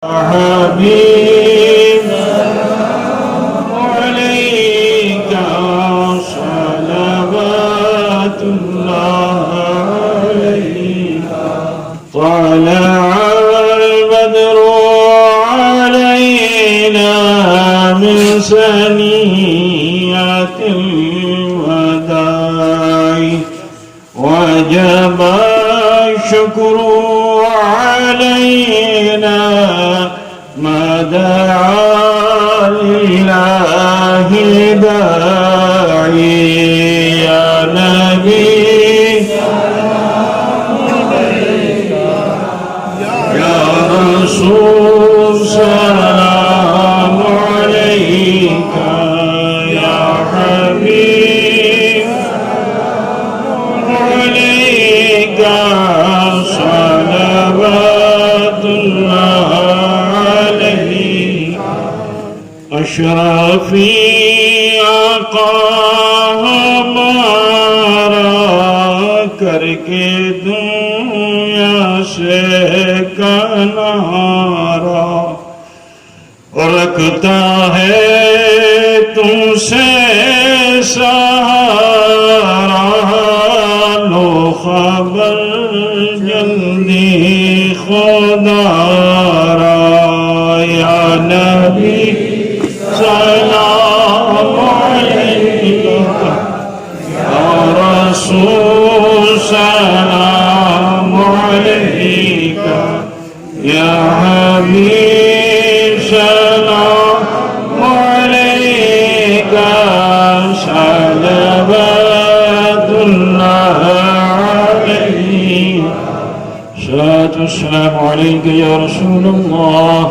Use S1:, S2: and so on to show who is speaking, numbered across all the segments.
S1: حبيب عليك صلوات الله عليك طلع البدر علينا من ثنيات الوداع وجب الشكر علينا ما دعا لله داعي يا نبي يا رسول سلام عليك يا حبيب عليك صلوات الله عليه أشرفي آقا हमारा करके दुनिया से किनारा रखता है तुमसे सहारा लो खबर जल्दी खुदारा या नबी सलाम अलैका या रसूल सलाम अलैका या हबीब सलाम अलैका सलवातुल्लाह अलैक صلاة والسلام عليك يا رسول الله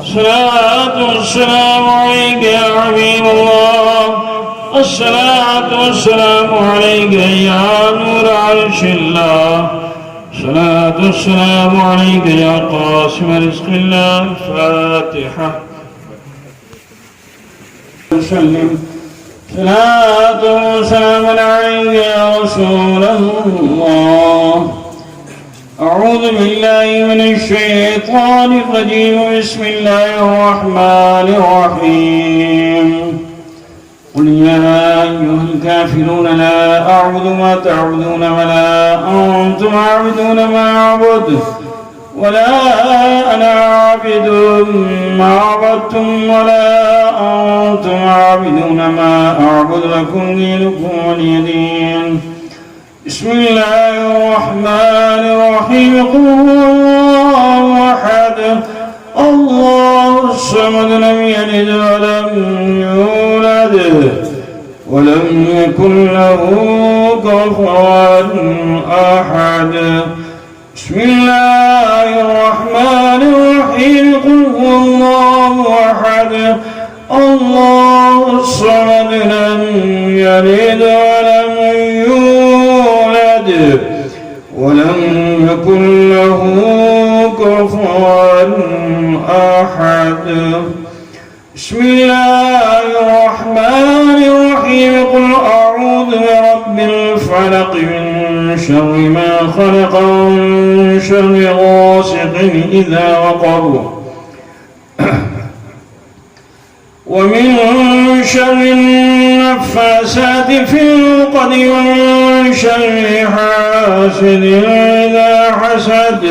S1: صلاة والسلام عليك يا حبيب الله الصلاة والسلام عليك يا نور عرش الله صلاة والسلام عليك يا قاسم رزق الله الفاتحة وسلم صلاة والسلام عليك يا رسول الله أعوذ بالله من الشيطان الرجيم بسم الله الرحمن الرحيم قل يا أيها الكافرون لا أعبد ما تعبدون ولا أنتم عابدون ما أعبد ولا أنا عابد ما عبدتم ولا أنتم عابدون ما أعبد لكم دينكم ولي دين بسم الله الرحمن الرحيم قل هو الله أحد الله الصمد لم يلد ولم يولد ولم يكن له كفوا أحد بسم الله الرحمن الرحيم قل هو الله أحد الله الصمد لم يلد ولم يولد ولم يكن له كفوا أحد بسم الله الرحمن الرحيم قل أعوذ برب الفلق من شر ما خلق ومن شر غاسق إذا وقب ومن شر النفاسات في العقد ومن شر حاسد إذا حسد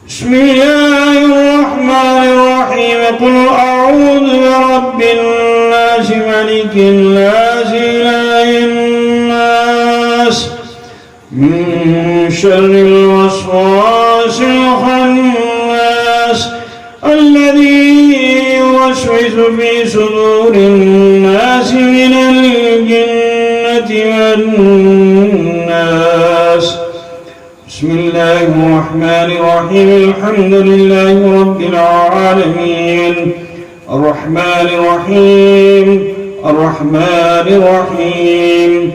S1: بسم الله الرحمن الرحيم قل أعوذ برب الناس ملك الناس إله الناس من شر الوسواس الخناس الذي يوسوس في صدور الناس من الجنة والناس بسم الله الرحمن الرحيم الحمد لله رب العالمين الرحمن الرحيم الرحمن الرحيم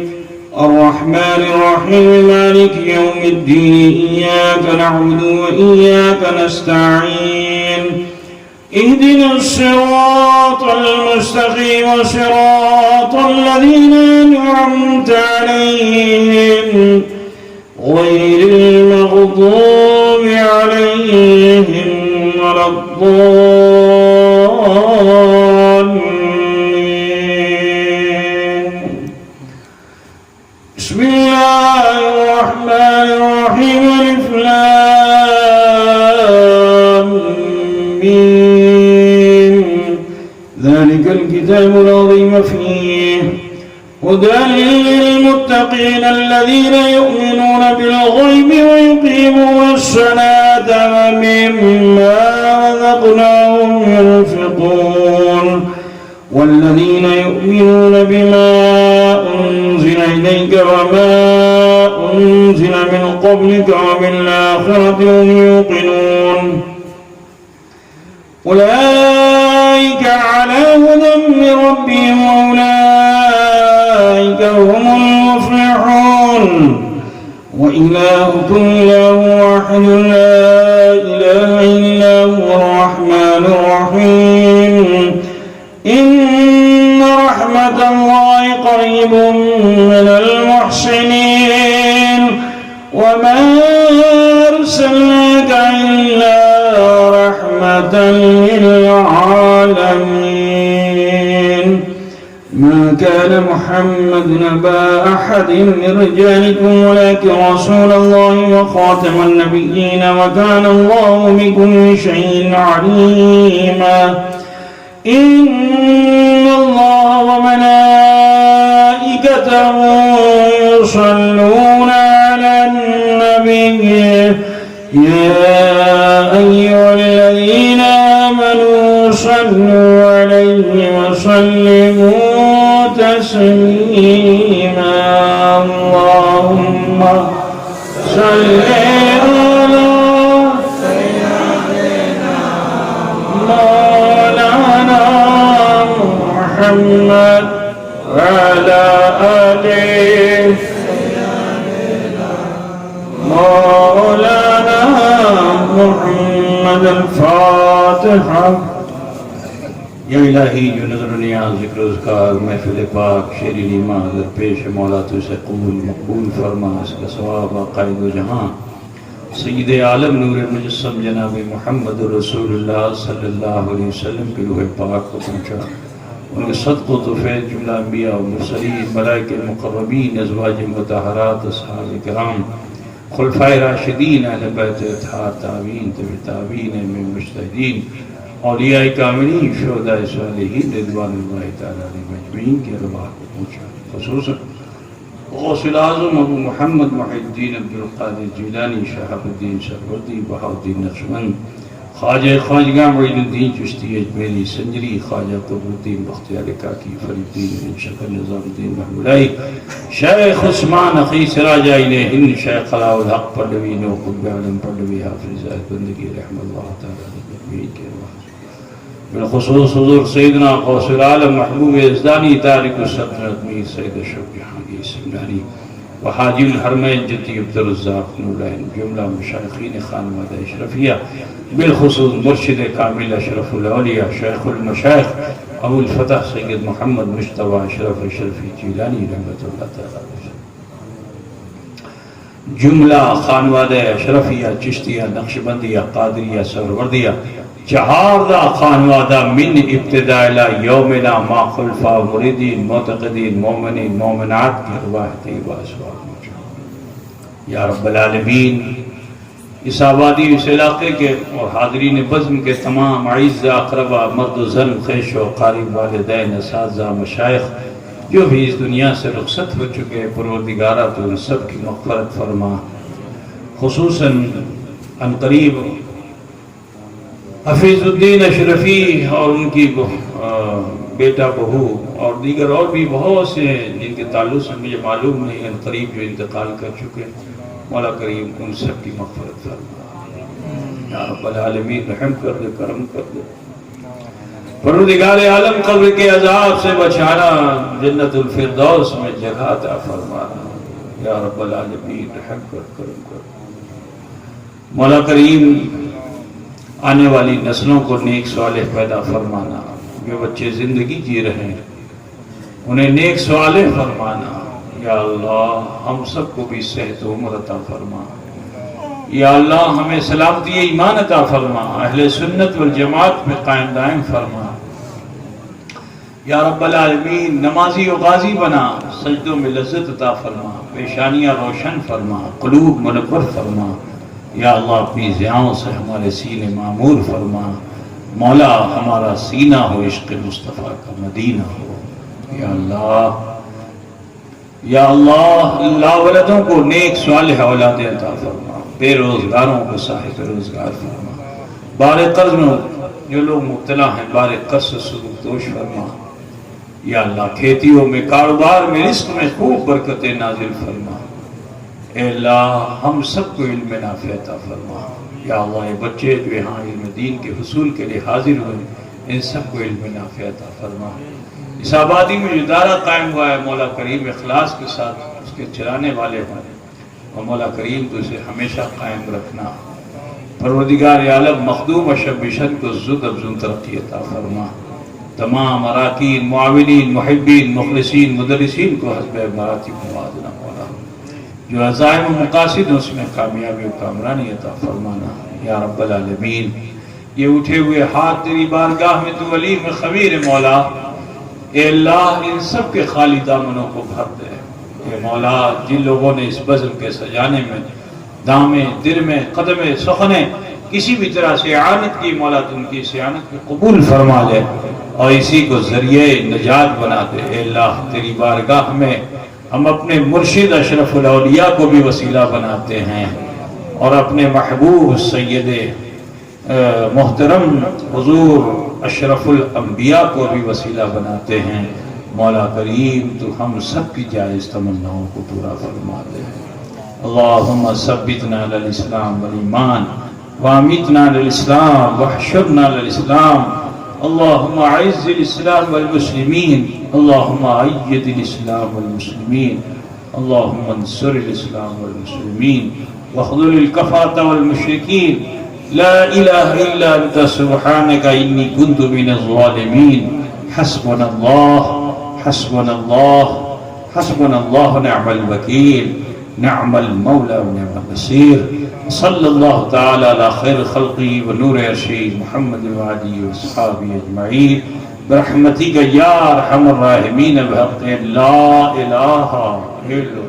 S1: الرحمن الرحيم مالك يوم الدين إياك نعبد وإياك نستعين اهدنا الصراط المستقيم صراط الذين أنعمت عليهم غير المغضوب عليهم ولا الضالين. بسم الله الرحمن الرحيم. ألف لام ميم. ذلك الكتاب لا ريب فيه هدى للمتقين الذين يؤمنون بالغيب ويقيمون الصلاة ومما رزقناهم ينفقون والذين يؤمنون بما أنزل إليك وما أنزل من قبلك وبالآخرة هم يوقنون أولئك على هدى من ربهم وأولئك هم المفلحون. وإلهكم إله واحد لا إله إلا هو الرحمن الرحيم. إن رحمة الله قريب من المحسنين. وما أرسلناك إلا رحمة للعالمين. ما كان محمد أبا أحد من رجالكم ولكن رسول الله وخاتم النبيين وكان الله بكل شيء عليما. إن الله وملائكته يصلون على النبي يا أيها الذين آمنوا صلوا عليه وسلموا تسليما. اللهم صل على سيدنا مولانا محمد وعلى آله مولانا محمد. الفاتحة. یا الہی جو نظر و نیاز ذکر و اذکار محفل پاک شیرین ایمان در پیش مولا تو سے قبول مقبول فرما. اس کا ثواب قائد و جہاں سید عالم نور مجسم جناب محمد رسول اللہ صلی اللہ علیہ وسلم کی روح پاک کو پہنچا. ان کے صدق و طفیل جملہ انبیاء و مرسلین ملائکہ مقربین ازواج مطہرات اصحاب کرام خلفائے راشدین اہل بیت اطہار تابعین تبع تابعین میں مجتہدین اولیاء کاملین شہداء صالحین رضوان اللہ تعالیٰ علیہ مجمعین کے ارواح کو پہنچا. خصوصاً غوث العظم ابو محمد محی الدین عبدالقادر جیلانی شہاب الدین سہروردی بہاؤالدین نقشبند خواجہ خواجگاہ معین الدین چشتی اجمیری سنجری خواجہ قطب الدین بختیار کاکی فرید الدین شکر نظام الدین محمولائی شیخ عثمان اخی سراج آئین ہند شیخ خلاء الحق پردوی نو قطب علم پردوی حافظ زاہد بندگی رحم اللہ تعالیٰ علیہ کے ارواح. بالخصوص حضور سیدنا غوث العالم محبوب ازدانی تارک السلطنت میر سید اشرف جہانگیر سمنانی وحاجی الحرمین جدی عبدالرزاق نورین جملہ مشایخین خانوادہ اشرفیہ بالخصوص مرشد کامل اشرف الاولیاء شیخ المشایخ ابو الفتح سید محمد مجتبی اشرف اشرفی جیلانی رحمت اللہ تعالیٰ جملہ خانوادہ اشرفیہ چشتیہ نقشبندیہ قادریہ سہروردیہ چہاردہ خانوادہ من ابتداء الى یومنا ما خلفا مریدین معتقدین مومنین مومنات کی ارواح طیبہ اسواب مجھا. یا رب العالمین اس آبادی اس علاقے کے اور حاضرین بزم کے تمام اعزاء اقربا مرد و زن خیش و قارب والدین اساتذہ مشائخ جو بھی اس دنیا سے رخصت ہو چکے پروردگارہ تو ان سب کی مغفرت فرما. خصوصاً عنقریب حفیظ الدین اشرفی اور ان کی بیٹا بہو اور دیگر اور بھی بہت سے جن کے تعلق سے مجھے معلوم نہیں ان قریب جو انتقال کر چکے مولا کریم ان سب کی مغفرت فرما. یا رب العالمین رحم کر دے کرم کر دے. پروردگار عالم قبر کے عذاب سے بچانا جنت الفردوس میں جگہ عطا فرمانا. یا رب العالمین رحم کر کرم کر. مولا کریم آنے والی نسلوں کو نیک صالح پیدا فرمانا. جو بچے زندگی جی رہے ہیں انہیں نیک صالح فرمانا. یا اللہ ہم سب کو بھی صحت و عمر عطا فرما، یا اللہ ہمیں سلامتی ایمان عطا فرما، اہل سنت والجماعت میں قائم دائم فرما، یا رب العالمین نمازی و غازی بنا، سجدوں میں لذت عطا فرما، پیشانیاں روشن فرما، قلوب منور فرما، یا اللہ اپنی ضیاؤں سے ہمارے سینے معمور فرما، مولا ہمارا سینہ ہو عشق مصطفیٰ کا مدینہ ہو، یا اللہ یا اللہ لاولدوں کو نیک صالح اولاد عطا فرما، بے روزگاروں کو صاحب روزگار فرما، بار قرض میں جو لوگ مبتلا ہیں بار قرض سے سبکدوش فرما، یا اللہ کھیتیوں میں کاروبار میں رزق میں خوب برکتیں نازل فرما، اے اللہ ہم سب کو علم نافع عطا فرما، یا اللہ یہ بچے جو یہاں علم دین کے حصول کے لیے حاضر ہوئے ان سب کو علم نافع عطا فرما، اس آبادی میں جو ادارہ قائم ہوا ہے مولا کریم اخلاص کے ساتھ اس کے چلانے والے ہوں، اور مولا کریم تو اسے ہمیشہ قائم رکھنا، پروردگار عالم مخدوم اشب بشن کو زد افزون ترقی عطا فرما، تمام اراکین معاونین محبین مخلصین مدرسین کو حسب مراتب موازنہ مولا، جو عزائم و مقاصد اس میں کامیابی و کامرانی عطا فرمانا، یا رب العالمین یہ اٹھے ہوئے ہاتھ تیری بارگاہ میں تو علیم خبیر مولا، اے اللہ ان سب کے خالی دامنوں کو بھر دے، اے مولا جن لوگوں نے اس بزم کے سجانے میں دامیں درمیں قدمیں سخنیں کسی بھی طرح سے اعانت کی، مولا تو ان کی اس اعانت کو قبول فرما لے اور اسی کو ذریعہ نجات بنا دے، اے اللہ تیری بارگاہ میں ہم اپنے مرشد اشرف الاولیاء کو بھی وسیلہ بناتے ہیں اور اپنے محبوب سید محترم حضور اشرف الانبیاء کو بھی وسیلہ بناتے ہیں، مولا کریم تو ہم سب کی جائز تمناؤں کو پورا فرما دے، اللہم ثبتنا علی الاسلام والایمان وامیتنا علی الاسلام واحشرنا علی الاسلام، اللہم اعز الاسلام والمسلمین، اللہم اید الاسلام والمسلمین، اللہم انصر الاسلام والمسلمین واخذل الکفرة والمشرکین، لا الہ الا انت سبحانک انی کنت من الظالمین، حسبنا اللہ حسبنا اللہ حسبنا اللہ نعم الوکیل نعم المولى ونعم النصير، صلی اللہ تعالی علی خیر خلقی و نور عرشی محمد وعلی و صحابی اجمعین برحمتک یا ارحم الراحمین بحق لا الہ الا